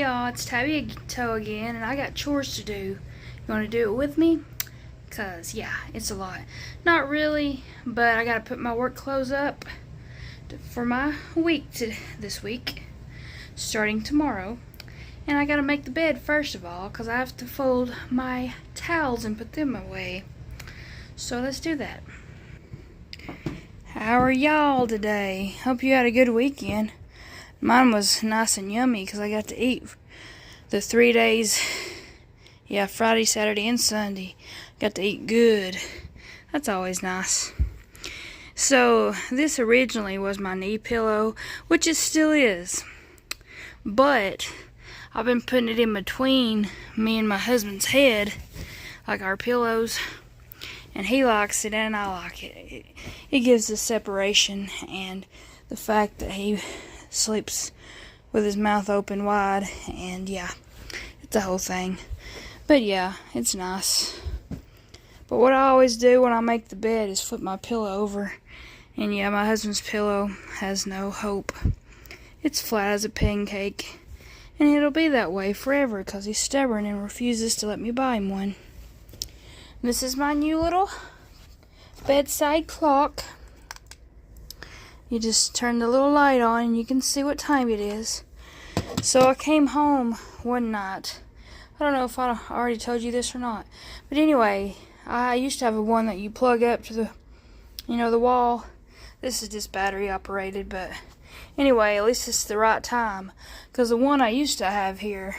y'all, it's TabbyToe again, and I got chores to do. You want to do it with me? Cause yeah, it's a lot. Not really, but I gotta put my work clothes up for my week this week, starting tomorrow. And I gotta make the bed first of all, cause I have to fold my towels and put them away. So let's do that. How are y'all today? Hope you had a good weekend. Mine was nice and yummy because I got to eat the 3 days. Yeah, Friday, Saturday, and Sunday. Got to eat good. That's always nice. So, this originally was my knee pillow, which it still is. But, I've been putting it in between me and my husband's head, like our pillows. And he likes it and I like it. It gives us separation, and the fact that he sleeps with his mouth open wide, and yeah, it's a whole thing. But yeah, it's nice. But what I always do when I make the bed is flip my pillow over, and yeah, my husband's pillow has no hope. It's flat as a pancake, and it'll be that way forever because he's stubborn and refuses to let me buy him one. This is my new little bedside clock. You just turn the little light on and you can see what time it is. So I came home one night. I don't know if I already told you this or not. But anyway, I used to have a one that you plug up to the wall. This is just battery operated, but anyway, at least it's the right time. Because the one I used to have here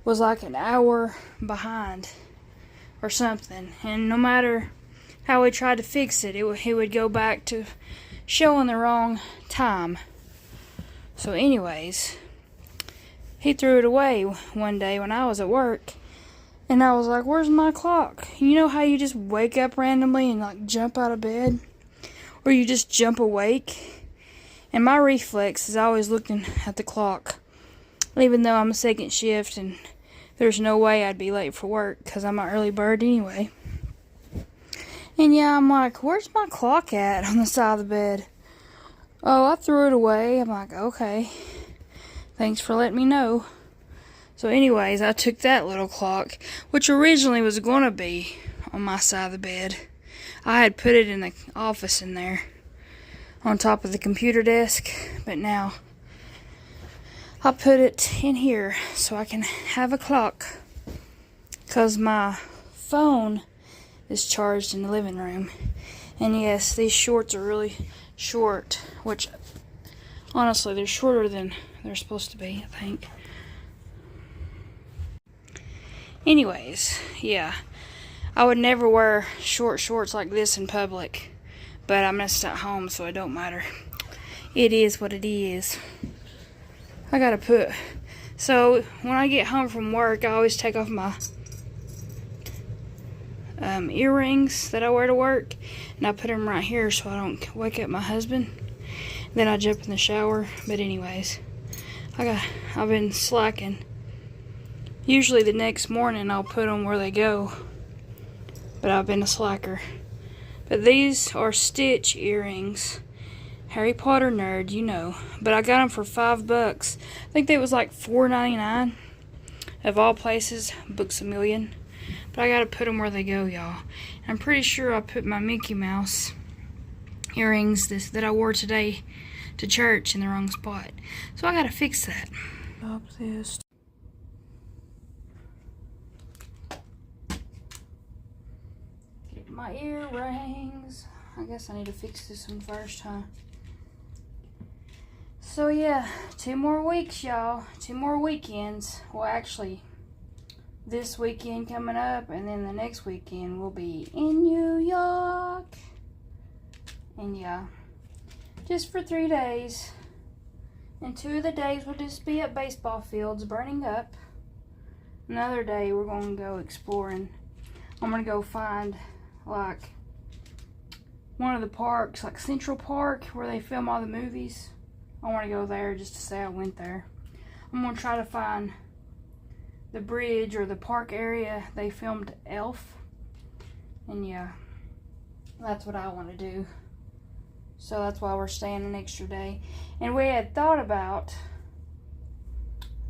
was like an hour behind or something. And no matter how we tried to fix it, it would go back to showing the wrong time. So anyways, he threw it away one day when I was at work, and I was like, where's my clock? You know how you just wake up randomly and like jump out of bed, or you just jump awake? And my reflex is always looking at the clock, even though I'm a second shift and there's no way I'd be late for work because I'm an early bird anyway. And yeah, I'm like, where's my clock at on the side of the bed? Oh, I threw it away. I'm like, okay. Thanks for letting me know. So anyways, I took that little clock, which originally was going to be on my side of the bed. I had put it in the office in there, on top of the computer desk, but now I put it in here so I can have a clock, because my phone is charged in the living room. And yes, these shorts are really short, which honestly they're shorter than they're supposed to be, I think. Anyways, yeah, I would never wear short shorts like this in public, but I'm just at home, so it don't matter. It is what it is. I gotta so when I get home from work, I always take off my earrings that I wear to work, and I put them right here so I don't wake up my husband. Then I jump in the shower. But anyways, I've been slacking. Usually the next morning I'll put them where they go, but I've been a slacker. But these are Stitch earrings. Harry Potter nerd, you know. But I got them for $5. I think they was like $4.99. Of all places, Books A Million. But I gotta put them where they go, y'all. I'm pretty sure I put my Mickey Mouse earrings that I wore today to church in the wrong spot. So I gotta fix that. Stop this. Get my earrings. I guess I need to fix this one first, huh? So yeah, 2 more weeks, y'all. 2 more weekends. Well, actually, this weekend coming up, and then the next weekend we'll be in New York. And yeah, just for 3 days. And 2 of the days will just be at baseball fields burning up. Another day we're going to go exploring. I'm going to go find like one of the parks, like Central Park, where they film all the movies. I want to go there just to say I went there. I'm going to try to find the bridge or the park area they filmed Elf. And yeah, that's what I want to do. So that's why we're staying an extra day. And we had thought about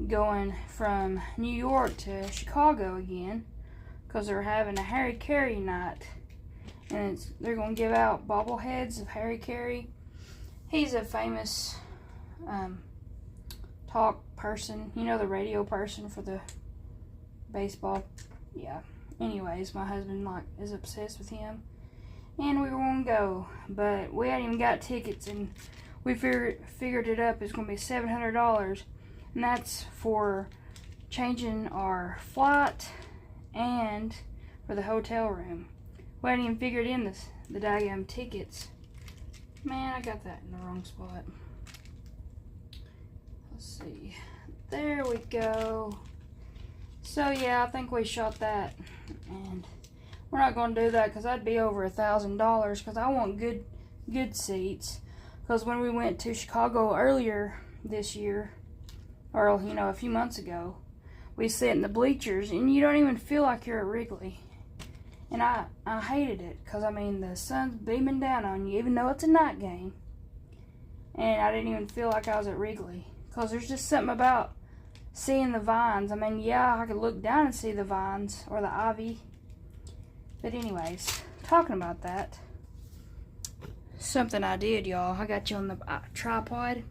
going from New York to Chicago again because they're having a Harry Carey night, and they're going to give out bobbleheads of Harry Carey. He's a famous talk person, you know, the radio person for the baseball. Yeah. Anyways, my husband is obsessed with him, and we were going to go, but we hadn't even got tickets, and we figured it up. It's going to be $700, and that's for changing our flight and for the hotel room. We hadn't even figured in the daggum tickets. Man, I got that in the wrong spot. Let's see. There we go. So yeah, I think we shot that, and we're not going to do that because that'd be over $1,000 because I want good seats. Because when we went to Chicago earlier this year, or you know, a few months ago, we sat in the bleachers and you don't even feel like you're at Wrigley. And I hated it because, I mean, the sun's beaming down on you even though it's a night game. And I didn't even feel like I was at Wrigley because there's just something about seeing the vines. I mean, yeah, I could look down and see the vines or the ivy. But anyways, talking about that, something I did, y'all. I got you on the tripod.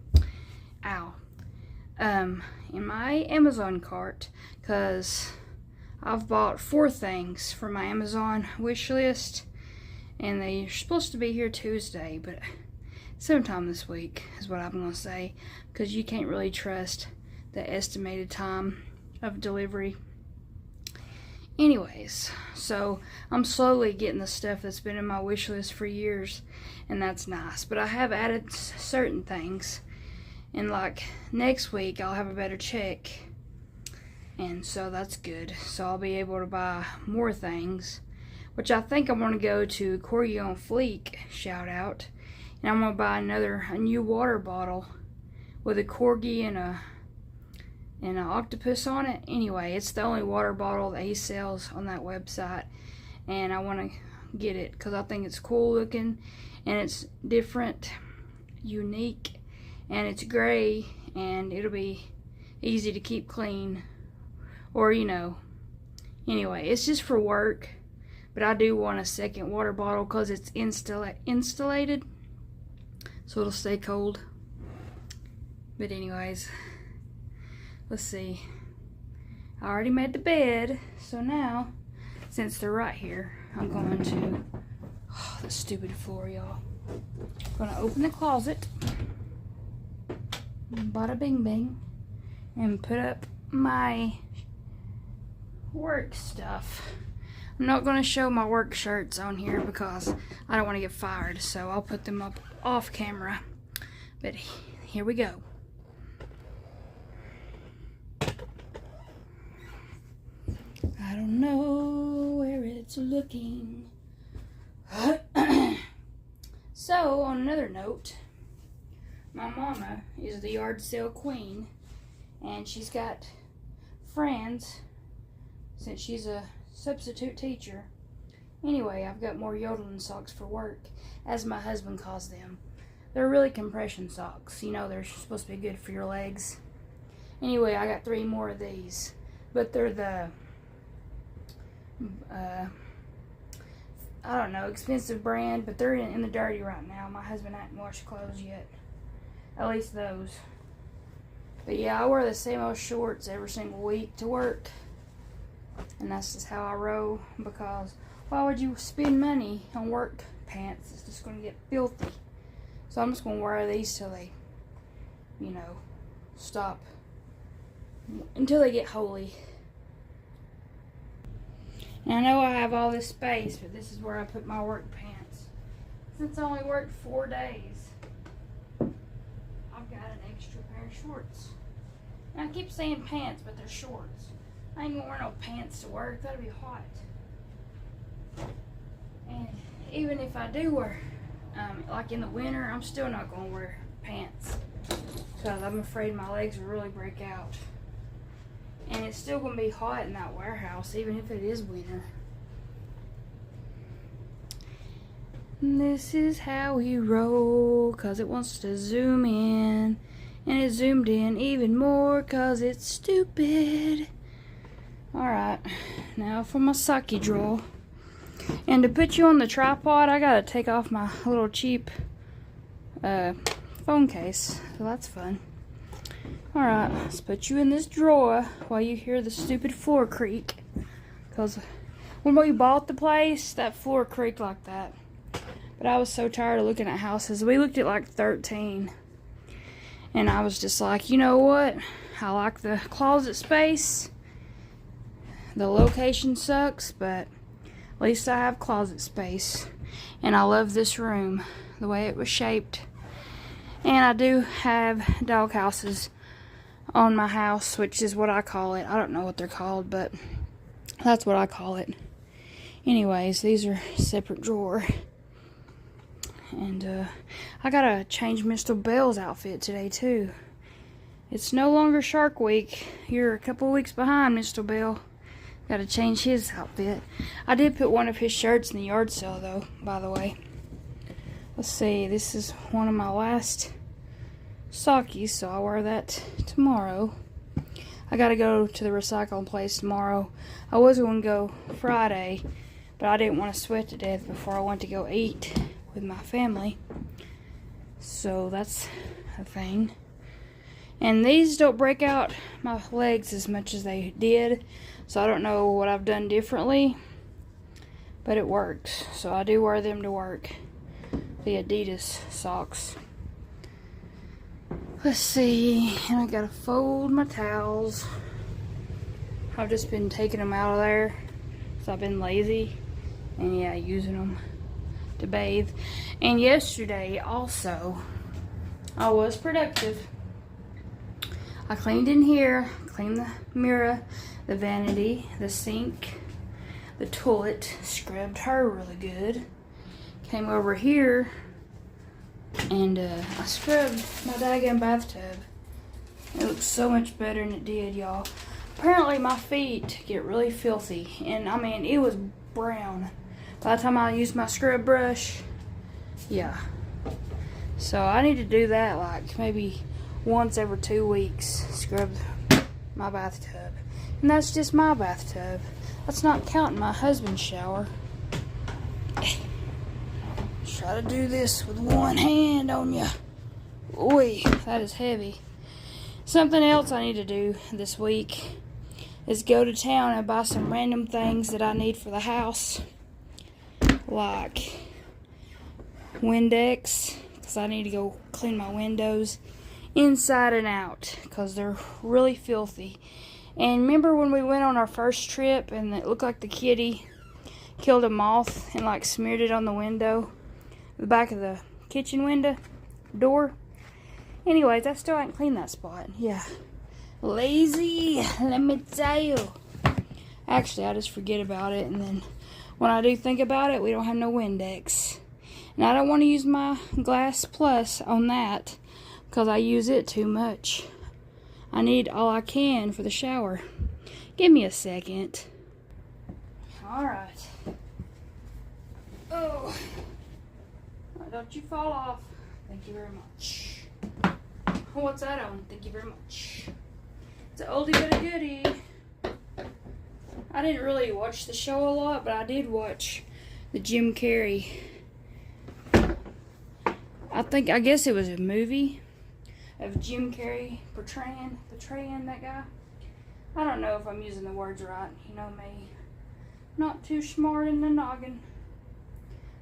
Ow. In my Amazon cart, because I've bought 4 things for my Amazon wish list, and they're supposed to be here Tuesday, but sometime this week is what I'm going to say, because you can't really trust the estimated time of delivery. Anyways, so I'm slowly getting the stuff that's been in my wish list for years, and that's nice. But I have added certain things, and like next week I'll have a better check, and so that's good. So I'll be able to buy more things, which I think I'm going to go to Corgi on Fleek, shout out, and I'm going to buy a new water bottle with a corgi and an octopus on it. Anyway, it's the only water bottle that he sells on that website, and I want to get it because I think it's cool looking, and it's different, unique, and it's gray, and it'll be easy to keep clean, or you know, anyway, it's just for work. But I do want a second water bottle because it's insulated, so it'll stay cold. But anyways, let's see. I already made the bed, so now, since they're right here, I'm going to, oh, the stupid floor, y'all. I'm going to open the closet, bada bing bing, and put up my work stuff. I'm not going to show my work shirts on here because I don't want to get fired, so I'll put them up off camera. But here we go. I don't know where it's looking. So, on another note, my mama is the yard sale queen, and she's got friends since she's a substitute teacher. Anyway, I've got more yodeling socks for work, as my husband calls them. They're really compression socks. You know, they're supposed to be good for your legs. Anyway, I got 3 more of these, but they're the I don't know, expensive brand, but they're in the dirty right now. My husband hasn't washed clothes yet. At least those. But yeah, I wear the same old shorts every single week to work. And that's just how I roll, because why would you spend money on work pants? It's just going to get filthy. So I'm just going to wear these till they, you know, stop. Until they get holy. And I know I have all this space, but this is where I put my work pants. Since I only worked 4 days, I've got an extra pair of shorts. And I keep saying pants, but they're shorts. I ain't gonna wear no pants to work. That'll be hot. And even if I do wear, like in the winter, I'm still not gonna wear pants because I'm afraid my legs will really break out. And it's still gonna be hot in that warehouse, even if it is winter. And this is how we roll, cause it wants to zoom in And it zoomed in even more because it's stupid. Alright, now for my sake drawer. And to put you on the tripod, I gotta take off my little cheap phone case. So that's fun. Alright, let's put you in this drawer while you hear the stupid floor creak. Because when we bought the place, that floor creaked like that. But I was so tired of looking at houses. We looked at like 13. And I was just like, you know what? I like the closet space. The location sucks, but at least I have closet space. And I love this room, the way it was shaped. And I do have dog houses on my house, which is what I call it. I don't know what they're called, but that's what I call it. Anyways, these are separate drawer. And I gotta change Mr. Bell's outfit today too. It's no longer Shark Week. You're a couple weeks behind, Mr. Bell. Gotta change his outfit. I did put one of his shirts in the yard sale though, by the way. Let's see, this is one of my last sockies, so I'll wear that tomorrow. I gotta go to the recycling place tomorrow. I was gonna go Friday, but I didn't want to sweat to death before I went to go eat with my family. So that's a thing. And these don't break out my legs as much as they did, so I don't know what I've done differently, but it works. So I do wear them to work, the Adidas socks. Let's see, and I gotta fold my towels. I've just been taking them out of there because I've been lazy, and yeah, using them to bathe. And yesterday also, I was productive. I cleaned in here, cleaned the mirror, the vanity, the sink, the toilet, scrubbed her really good. Came over here and I scrubbed my daggone bathtub. It looks so much better than it did, y'all. Apparently my feet get really filthy, and I mean, it was brown by the time I used my scrub brush. Yeah. So I need to do that like maybe once every 2 weeks. Scrub my bathtub. And that's just my bathtub. That's not counting my husband's shower. Try to do this with one hand on ya. Oi, that is heavy. Something else I need to do this week is go to town and buy some random things that I need for the house. Like Windex, because I need to go clean my windows inside and out because they're really filthy. And remember when we went on our first trip and it looked like the kitty killed a moth and like smeared it on the window, the back of the kitchen window door? Anyways, I still haven't cleaned that spot. Yeah, lazy, let me tell you. Actually, I just forget about it, and then when I do think about it, we don't have no Windex. And I don't want to use my Glass Plus on that because I use it too much. I need all I can for the shower. Give me a second. Alright. Oh. Don't you fall off. Thank you very much. What's that on? Thank you very much. It's an oldie but a goodie. I didn't really watch the show a lot, but I did watch the Jim Carrey. I guess it was a movie of Jim Carrey portraying that guy. I don't know if I'm using the words right. You know me. Not too smart in the noggin.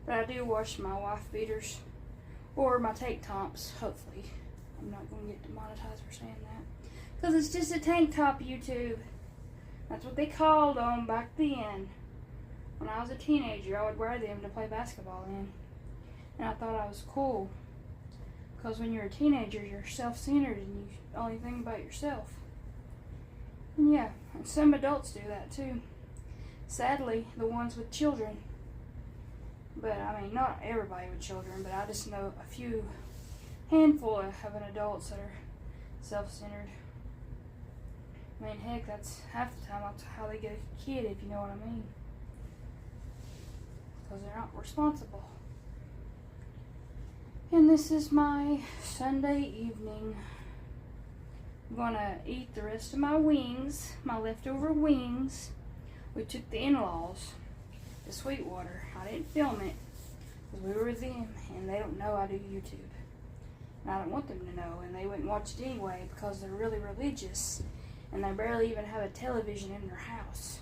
But I do wash my wife beaters. Or my tank tops, hopefully. I'm not going to get demonetized for saying that. Because it's just a tank top, YouTube. That's what they called them back then. When I was a teenager, I would wear them to play basketball in. And I thought I was cool. Because when you're a teenager, you're self-centered and you only think about yourself. And yeah, and some adults do that too. Sadly, the ones with children. But I mean, not everybody with children, but I just know a few handful of adults that are self-centered. I mean, heck, that's half the time that's how they get a kid, if you know what I mean. Because they're not responsible. And this is my Sunday evening. I'm gonna eat the rest of my wings, my leftover wings. We took the in-laws to Sweetwater. I didn't film it because we were with them, and they don't know I do YouTube. And I don't want them to know, and they wouldn't watch it anyway because they're really religious, and they barely even have a television in their house.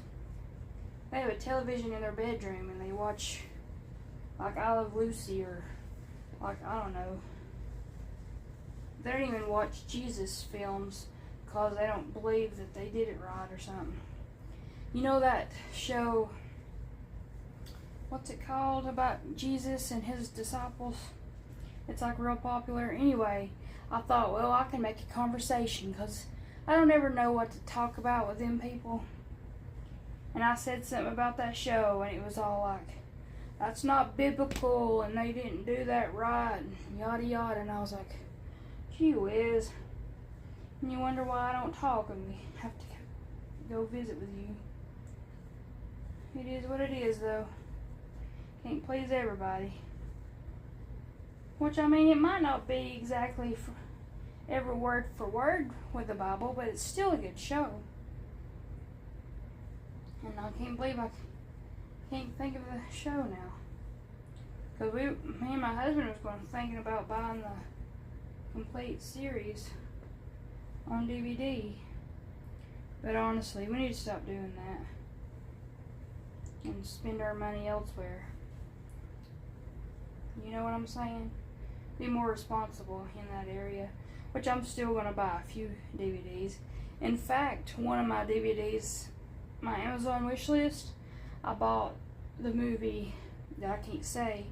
They have a television in their bedroom, and they watch like I Love Lucy or like, I don't know. They don't even watch Jesus films because they don't believe that they did it right or something. You know that show, what's it called, about Jesus and his disciples? It's like real popular. Anyway, I thought, well, I can make a conversation because I don't ever know what to talk about with them people. And I said something about that show, and it was all like, that's not biblical, and they didn't do that right, and yada yada. And I was like, gee whiz. And you wonder why I don't talk and we have to go visit with you. It is what it is, though. Can't please everybody. Which, I mean, it might not be exactly every word for word with the Bible, but it's still a good show. And I can't believe I can't think of the show now. Because me and my husband was thinking about buying the complete series on DVD. But honestly, we need to stop doing that and spend our money elsewhere. You know what I'm saying? Be more responsible in that area. Which I'm still going to buy a few DVDs. In fact, one of my DVDs, my Amazon wish list, I bought the movie that I can't say,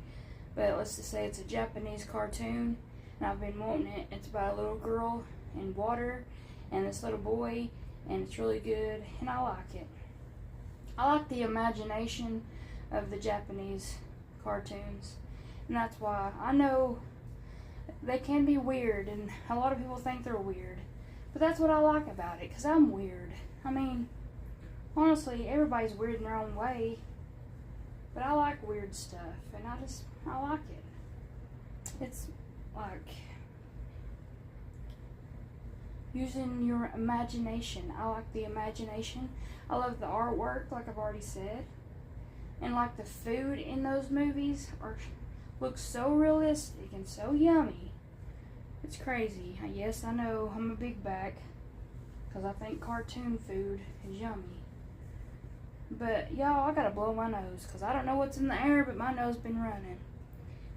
but let's just say it's a Japanese cartoon, and I've been wanting it. It's about a little girl in water and this little boy, and it's really good, and I like it. I like the imagination of the Japanese cartoons, and that's why I know they can be weird, and a lot of people think they're weird, but that's what I like about it, because I'm weird. I mean, honestly, everybody's weird in their own way, but I like weird stuff, and I like it. It's like using your imagination. I like the imagination. I love the artwork, like I've already said. And like the food in those movies looks so realistic and so yummy. It's crazy. Yes, I know I'm a big back because I think cartoon food is yummy. But y'all, I gotta blow my nose because I don't know what's in the air, but my nose been running.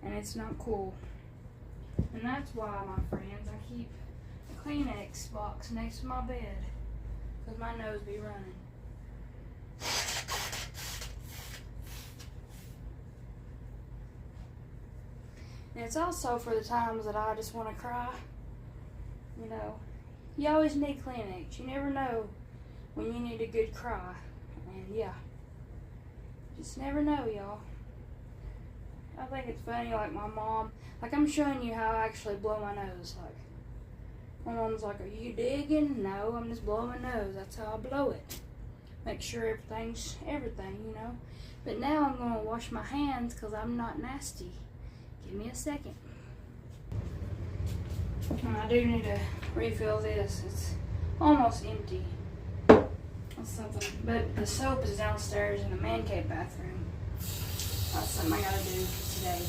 And it's not cool. And that's why, my friends, I keep a Kleenex box next to my bed because my nose be running. And it's also for the times that I just want to cry. You know, you always need Kleenex. You never know when you need a good cry. And yeah, just never know, y'all. I think it's funny, like my mom, like I'm showing you how I actually blow my nose. Like, my mom's like, are you digging? No, I'm just blowing my nose. That's how I blow it. Make sure everything's everything, you know. But now I'm going to wash my hands because I'm not nasty. Give me a second. And I do need to refill this. It's almost empty. That's something. But the soap is downstairs in the man cave bathroom. That's something I gotta do today.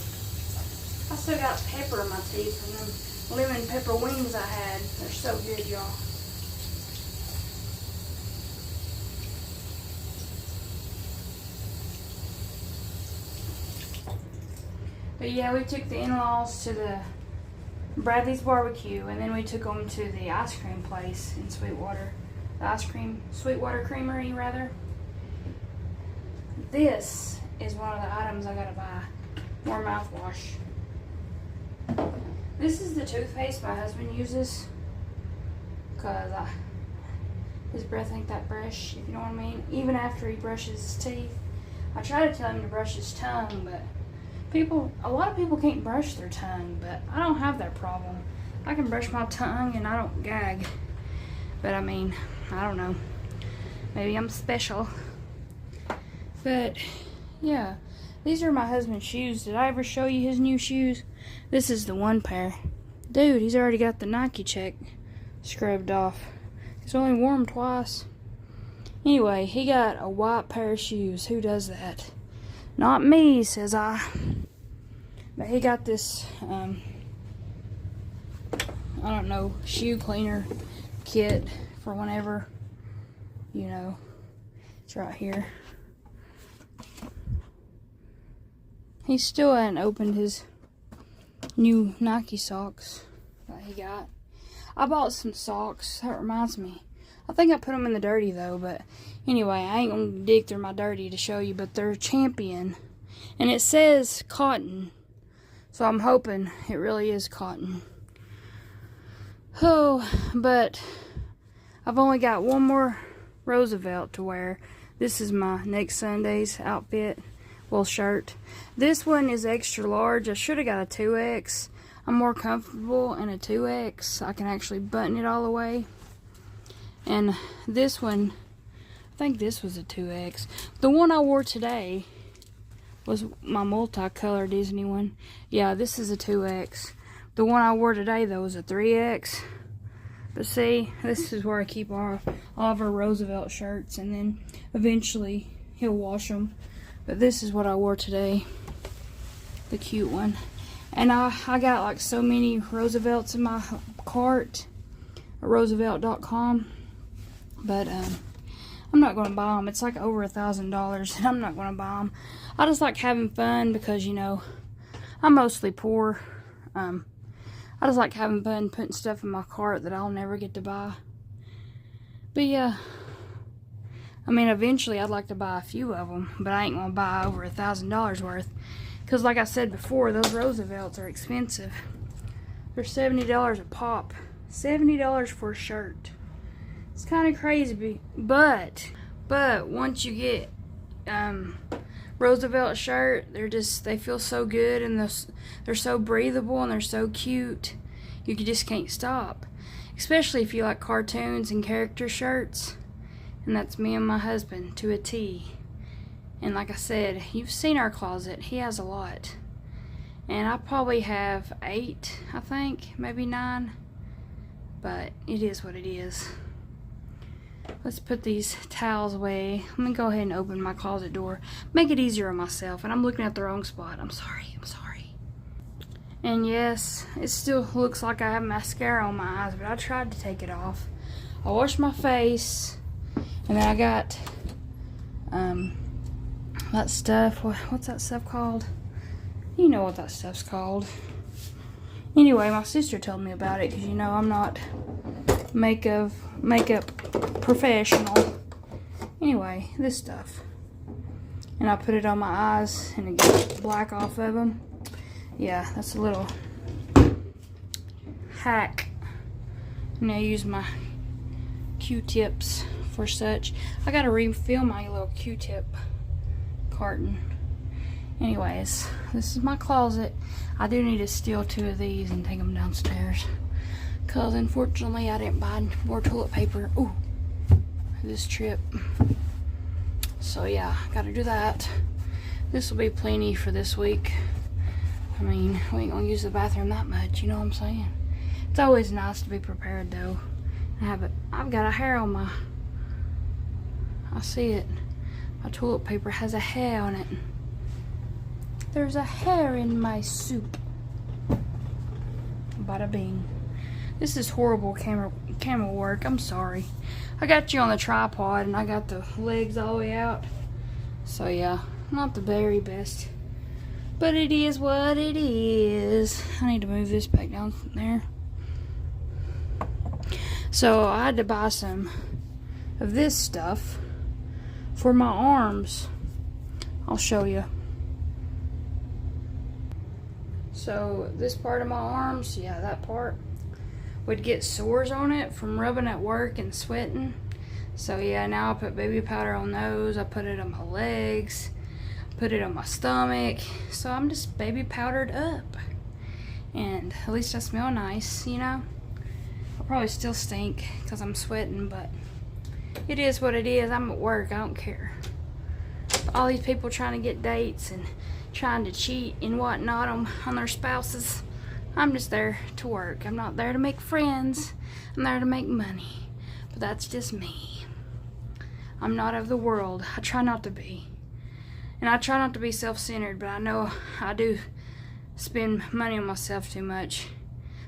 I still got pepper in my teeth from them lemon pepper wings I had. They're so good, y'all. But yeah, we took the in-laws to the Bradley's barbecue, and then we took them to the ice cream place in Sweetwater. The Sweetwater Creamery, rather. This is one of the items I gotta buy. More mouthwash. This is the toothpaste my husband uses, because his breath ain't that fresh, if you know what I mean. Even after he brushes his teeth. I try to tell him to brush his tongue, but a lot of people can't brush their tongue, but I don't have that problem. I can brush my tongue and I don't gag. But I mean, I don't know. Maybe I'm special. But yeah, these are my husband's shoes. Did I ever show you his new shoes? This is the one pair. Dude, he's already got the Nike check scrubbed off. It's only worn twice. Anyway, he got a white pair of shoes. Who does that? Not me, says I. But he got this, I don't know, shoe cleaner kit for whenever, you know, it's right here. He still hadn't opened his new Nike socks that he got. I bought some socks. That reminds me. I think I put them in the dirty though, but anyway, I ain't gonna dig through my dirty to show you, but they're Champion. And it says cotton. So I'm hoping it really is cotton. Oh, but I've only got one more Roosevelt to wear. This is my next Sunday's outfit. Well, shirt. This one is extra large. I should have got a 2X. I'm more comfortable in a 2X. I can actually button it all the way. And this one, I think this was a 2X. The one I wore today was my multicolor Disney one. Yeah, this is a 2X. The one I wore today, though, was a 3X. But see, this is where I keep all of our Roosevelt shirts. And then eventually he'll wash them. But this is what I wore today, the cute one. And I got like so many Roosevelts in my cart, at Roosevelt.com. But I'm not going to buy them. It's like over $1,000, and I'm not going to buy them. I just like having fun because, you know, I'm mostly poor. I just like having fun putting stuff in my cart that I'll never get to buy. But yeah. I mean, eventually I'd like to buy a few of them, but I ain't gonna buy over $1,000 worth. Because like I said before, those Roosevelts are expensive. They're $70 a pop. $70 for a shirt. It's kind of crazy, but once you get Roosevelt shirt, they feel so good, and they're so breathable, and they're so cute. You just can't stop. Especially if you like cartoons and character shirts. And that's me and my husband to a T. And like I said, you've seen our closet. He has a lot. And I probably have 8, I think. Maybe 9. But it is what it is. Let's put these towels away. Let me go ahead and open my closet door. Make it easier on myself. And I'm looking at the wrong spot. I'm sorry. I'm sorry. And yes, it still looks like I have mascara on my eyes. But I tried to take it off. I washed my face. And then I got that stuff. What's that stuff called? You know what that stuff's called. Anyway, my sister told me about it because, you know, I'm not makeup professional. Anyway, this stuff. And I put it on my eyes and it got black off of them. Yeah, that's a little hack. And I use my Q-tips for such. I gotta refill my little Q-tip carton. Anyways, this is my closet. I do need to steal 2 of these and take them downstairs, because unfortunately I didn't buy more toilet paper this trip. So yeah, gotta do that. This will be plenty for this week. I mean, we ain't gonna use the bathroom that much, you know what I'm saying? It's always nice to be prepared though. I've got a hair on my, I see it. My toilet paper has a hair on it. There's a hair in my soup. Bada bing. This is horrible camera work. I'm sorry. I got you on the tripod and I got the legs all the way out. So yeah, not the very best. But it is what it is. I need to move this back down from there. So I had to buy some of this stuff for my arms. I'll show you. So this part of my arms, yeah, that part would get sores on it from rubbing at work and sweating. So yeah, now I put baby powder on those. I put it on my legs, put it on my stomach. So I'm just baby powdered up. And at least I smell nice, you know. I'll probably still stink because I'm sweating, but it is what it is. I'm at work, I don't care. All these people trying to get dates and trying to cheat and whatnot on their spouses. I'm just there to work. I'm not there to make friends. I'm there to make money. But that's just me. I'm not of the world. I try not to be. And I try not to be self-centered, but I know I do spend money on myself too much.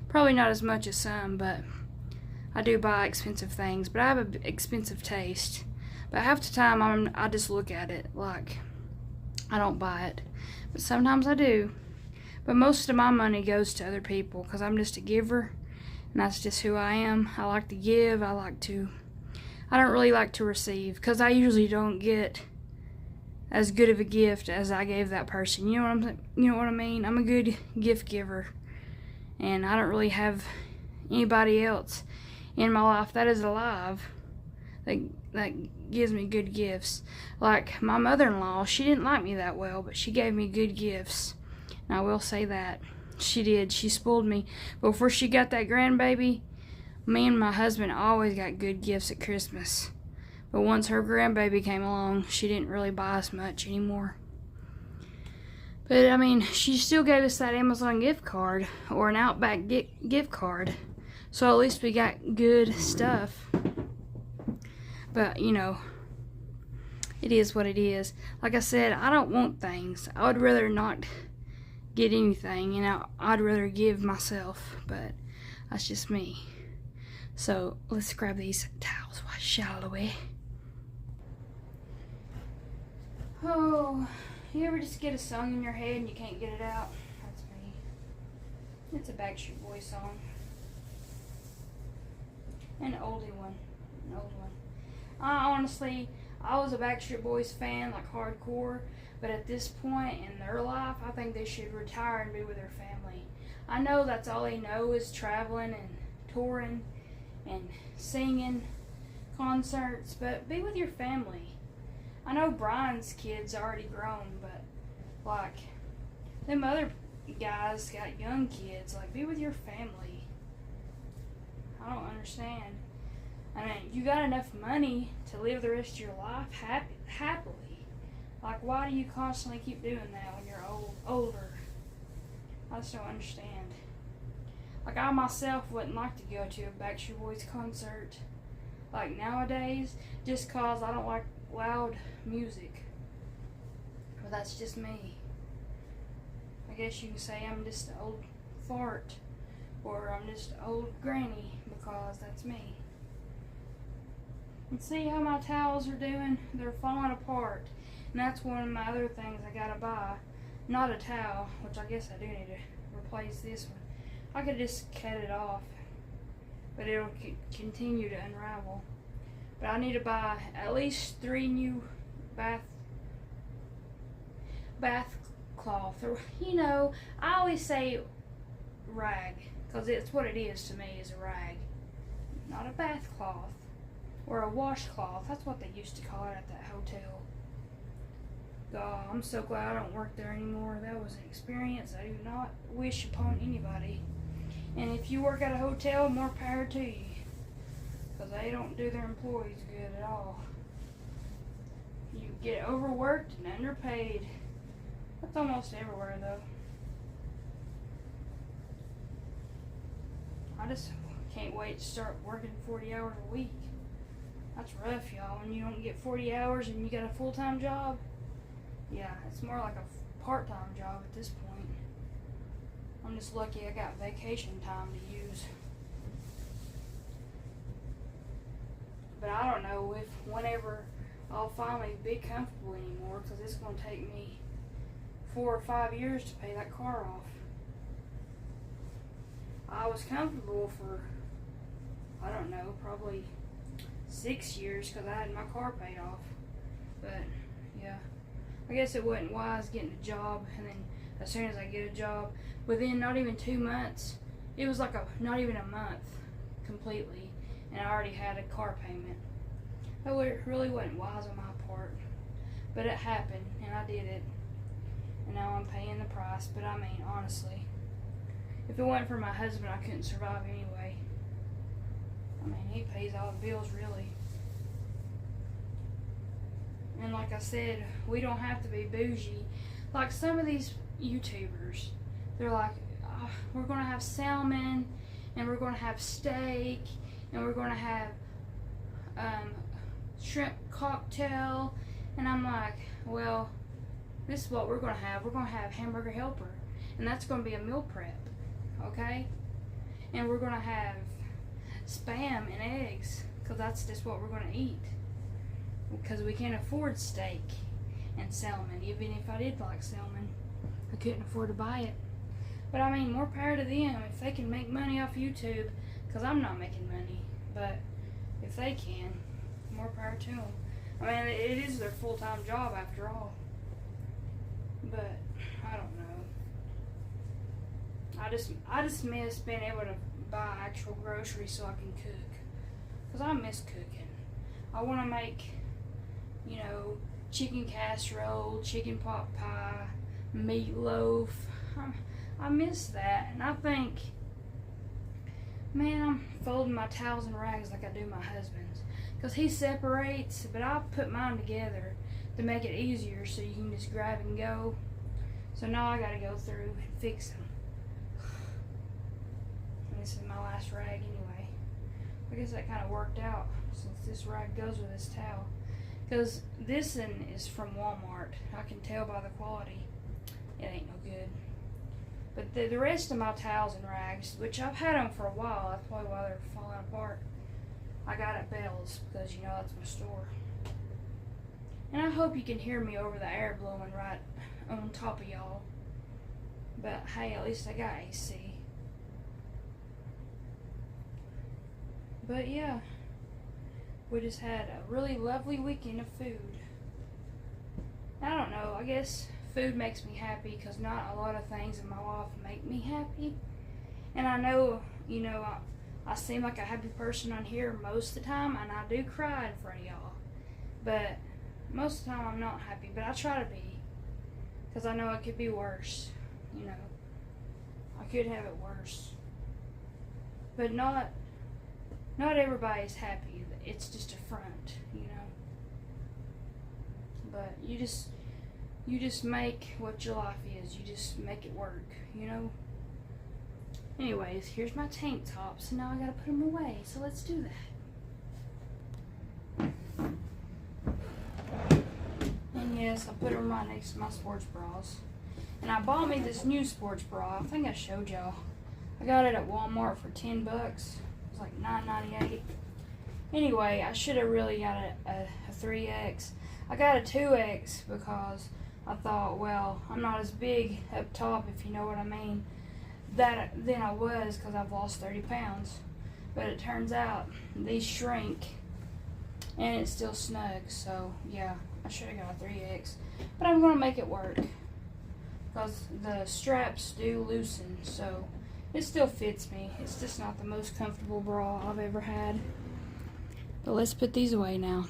Probably not as much as some, but I do buy expensive things. But I have an expensive taste. But half the time I just look at it like I don't buy it. But sometimes I do. But most of my money goes to other people because I'm just a giver. And that's just who I am. I like to give. I don't really like to receive because I usually don't get as good of a gift as I gave that person. You know what I mean? I'm a good gift giver. And I don't really have anybody else in my life that is alive that gives me good gifts. Like my mother-in-law, she didn't like me that well, but she gave me good gifts. And I will say that. She did. She spoiled me. Before she got that grandbaby, me and my husband always got good gifts at Christmas. But once her grandbaby came along, she didn't really buy us much anymore. But, I mean, she still gave us that Amazon gift card or an Outback gift card. So at least we got good stuff. But, you know, it is what it is. Like I said, I don't want things. I would rather not get anything, and I'd rather give myself. But that's just me. So let's grab these towels, shall we? Oh, you ever just get a song in your head and you can't get it out? That's me. It's a Backstreet Boys song. An oldie one. An old one. Honestly, I was a Backstreet Boys fan, like hardcore, but at this point in their life, I think they should retire and be with their family. I know that's all they know is traveling and touring and singing, concerts, but be with your family. I know Brian's kids already grown, but like them other guys got young kids. Like, be with your family. I don't understand. I mean, you got enough money to live the rest of your life happily. Like, why do you constantly keep doing that when you're older? I just don't understand. Like, I myself wouldn't like to go to a Backstreet Boys concert like nowadays, just cause I don't like loud music. But that's just me. I guess you can say I'm just an old fart, or I'm just an old granny, because that's me. And see how my towels are doing? They're falling apart. And that's one of my other things I gotta buy. Not a towel, which I guess I do need to replace this one. I could just cut it off, but it'll continue to unravel. But I need to buy at least 3 new bath cloth. Or, you know, I always say rag, because it's what it is to me, is a rag. Not a bath cloth. Or a washcloth. That's what they used to call it at that hotel. God, I'm so glad I don't work there anymore. That was an experience I do not wish upon anybody. And if you work at a hotel, more power to you. Because they don't do their employees good at all. You get overworked and underpaid. That's almost everywhere, though. I just can't wait to start working 40 hours a week. That's rough, y'all. When you don't get 40 hours and you got a full-time job. Yeah, it's more like a part-time job at this point. I'm just lucky I got vacation time to use. But I don't know whenever I'll finally be comfortable anymore, because it's going to take me 4 or 5 years to pay that car off. I was comfortable for, I don't know, probably 6 years because I had my car paid off. But, yeah. I guess it wasn't wise getting a job, and then as soon as I get a job, within not even 2 months, it was like not even a month completely, and I already had a car payment. That really wasn't wise on my part, but it happened, and I did it, and now I'm paying the price. But I mean, honestly, if it wasn't for my husband, I couldn't survive anyway. I mean, he pays all the bills, really. And like I said, we don't have to be bougie. Like some of these YouTubers, they're like, we're gonna have salmon, and we're gonna have steak, and we're gonna have shrimp cocktail. And I'm like, well, this is what we're gonna have. We're gonna have hamburger helper, and that's gonna be a meal prep, okay? And we're gonna have spam and eggs, because that's just what we're gonna eat, because we can't afford steak and salmon. Even if I did like salmon, I couldn't afford to buy it. But I mean, more power to them if they can make money off YouTube, because I'm not making money. But if they can, more power to them. I mean, it is their full-time job after all. But I don't know. I just miss being able to buy actual groceries so I can cook, because I miss cooking. I want to make, you know, chicken casserole, chicken pot pie, meatloaf. I miss that, and I think, man, I'm folding my towels and rags like I do my husband's, because he separates, but I put mine together to make it easier so you can just grab and go. So now I gotta go through and fix them. And this is my last rag anyway. I guess that kind of worked out, since this rag goes with this towel. Because this one is from Walmart. I can tell by the quality. It ain't no good. But the rest of my towels and rags, which I've had them for a while, that's probably why they're falling apart, I got at Bell's, because, you know, that's my store. And I hope you can hear me over the air blowing right on top of y'all. But hey, at least I got AC. But yeah, we just had a really lovely weekend of food. I don't know, I guess food makes me happy, because not a lot of things in my life make me happy. And I know, you know, I seem like a happy person on here most of the time, and I do cry in front of y'all. But most of the time I'm not happy, but I try to be, because I know it could be worse, you know. I could have it worse. But not everybody's happy. It's just a front, you know. But you just make what your life is. You just make it work, you know. Anyways, here's my tank tops, and now I gotta put them away. So let's do that. And yes, I put them right next to my sports bras. And I bought me this new sports bra. I think I showed y'all. I got it at Walmart for $10. It was like $9.98. Anyway, I should have really got a 3X. I got a 2X because I thought, well, I'm not as big up top, if you know what I mean, than I was, because I've lost 30 pounds. But it turns out these shrink, and it's still snug. So yeah, I should have got a 3X. But I'm going to make it work, because the straps do loosen, so it still fits me. It's just not the most comfortable bra I've ever had. But let's put these away now.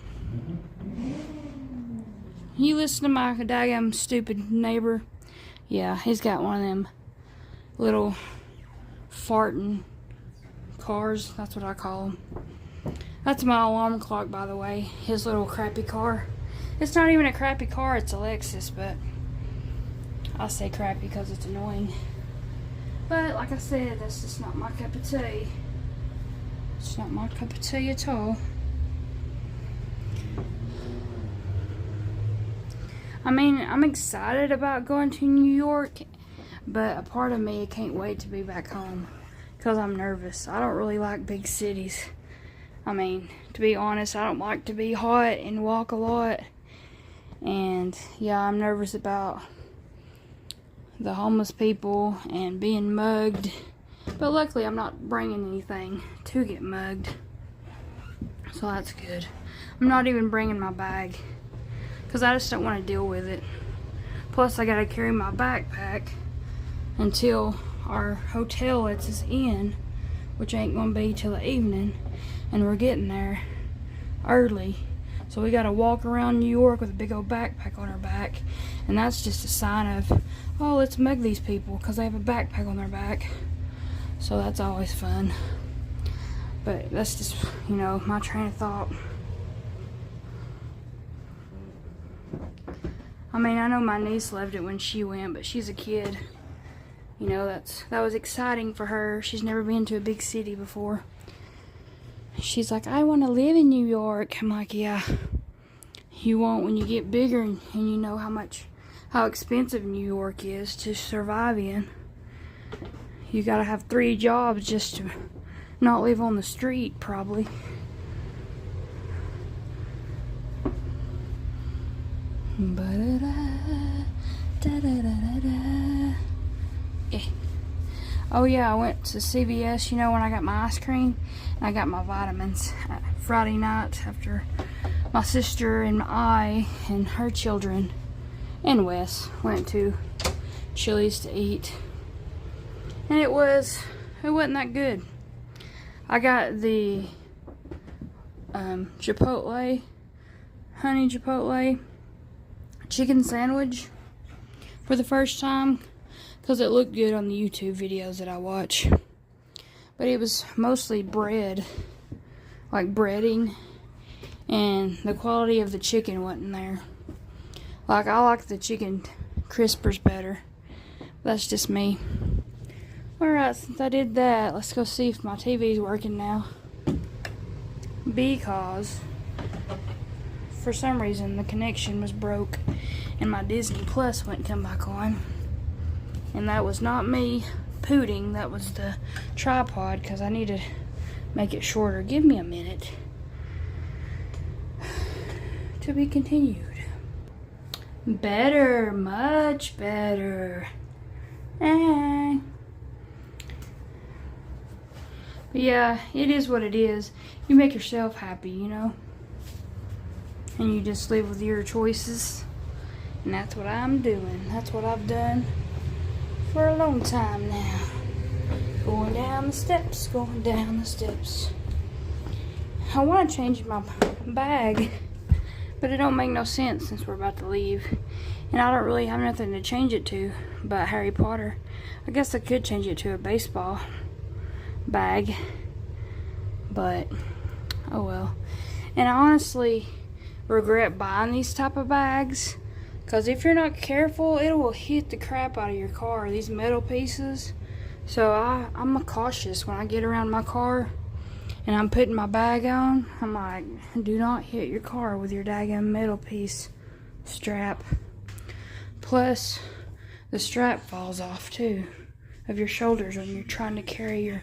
You listen to my daggum stupid neighbor? Yeah, he's got one of them little farting cars. That's what I call them. That's my alarm clock, by the way. His little crappy car. It's not even a crappy car, it's a Lexus, but I say crappy because it's annoying. But like I said, that's just not my cup of tea. It's not my cup of tea at all. I mean, I'm excited about going to New York, but a part of me can't wait to be back home, because I'm nervous. I don't really like big cities. I mean, to be honest, I don't like to be hot and walk a lot. And yeah, I'm nervous about the homeless people and being mugged. But luckily, I'm not bringing anything to get mugged, so that's good. I'm not even bringing my bag, because I just don't want to deal with it. Plus, I gotta carry my backpack until our hotel lets us in, which ain't gonna be till the evening, and we're getting there early. So we gotta walk around New York with a big old backpack on our back, and that's just a sign of, oh, let's mug these people, because they have a backpack on their back. So that's always fun. But that's just, you know, my train of thought. I mean, I know my niece loved it when she went, but she's a kid. You know, that was exciting for her. She's never been to a big city before. She's like, I want to live in New York. I'm like, yeah, you won't when you get bigger and you know how expensive New York is to survive in. You gotta have 3 jobs just to not live on the street, probably. Oh yeah, I went to CVS, you know, when I got my ice cream, and I got my vitamins. Friday night after my sister and I and her children and Wes went to Chili's to eat. And it wasn't that good. I got the Chipotle, honey Chipotle chicken sandwich for the first time because it looked good on the YouTube videos that I watch. But it was mostly bread, like breading, and the quality of the chicken wasn't there. Like, I like the chicken crispers better. That's just me. Alright, since I did that, let's go see if my TV's working now. Because for some reason the connection was broke and my Disney Plus wouldn't come back on. And that was not me pooting, that was the tripod, because I need to make it shorter. Give me a minute. To be continued. Better, much better. But yeah, it is what it is. You make yourself happy, you know? And you just live with your choices. And that's what I'm doing. That's what I've done for a long time now. Going down the steps, going down the steps. I want to change my bag, but it don't make no sense since we're about to leave. And I don't really have nothing to change it to but Harry Potter. I guess I could change it to a baseball bag, but oh well. And I honestly regret buying these type of bags, because if you're not careful, it will hit the crap out of your car, these metal pieces. So I'm cautious when I get around my car and I'm putting my bag on. I'm like, do not hit your car with your daggum metal piece strap. Plus, the strap falls off too of your shoulders when you're trying to carry your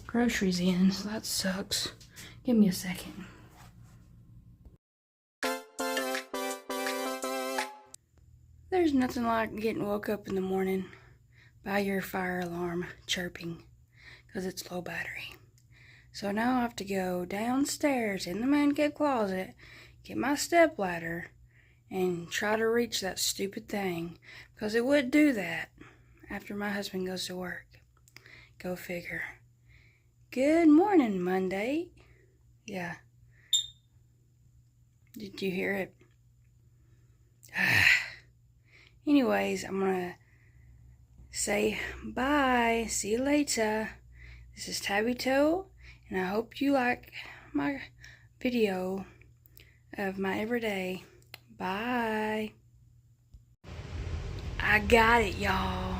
groceries in. So that sucks. Give me a second. There's nothing like getting woke up in the morning by your fire alarm chirping because it's low battery. So now I have to go downstairs in the man cave closet, get my step ladder, and try to reach that stupid thing, because it would do that after my husband goes to work. Go figure. Good morning, Monday. Yeah. Did you hear it? Anyways, I'm gonna say bye. See you later. This is TabbyToe, and I hope you like my video of my everyday. Bye. I got it, y'all.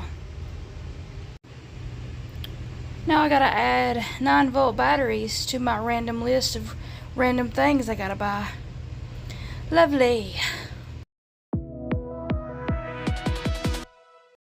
Now I gotta add 9-volt batteries to my random list of random things I gotta buy. Lovely.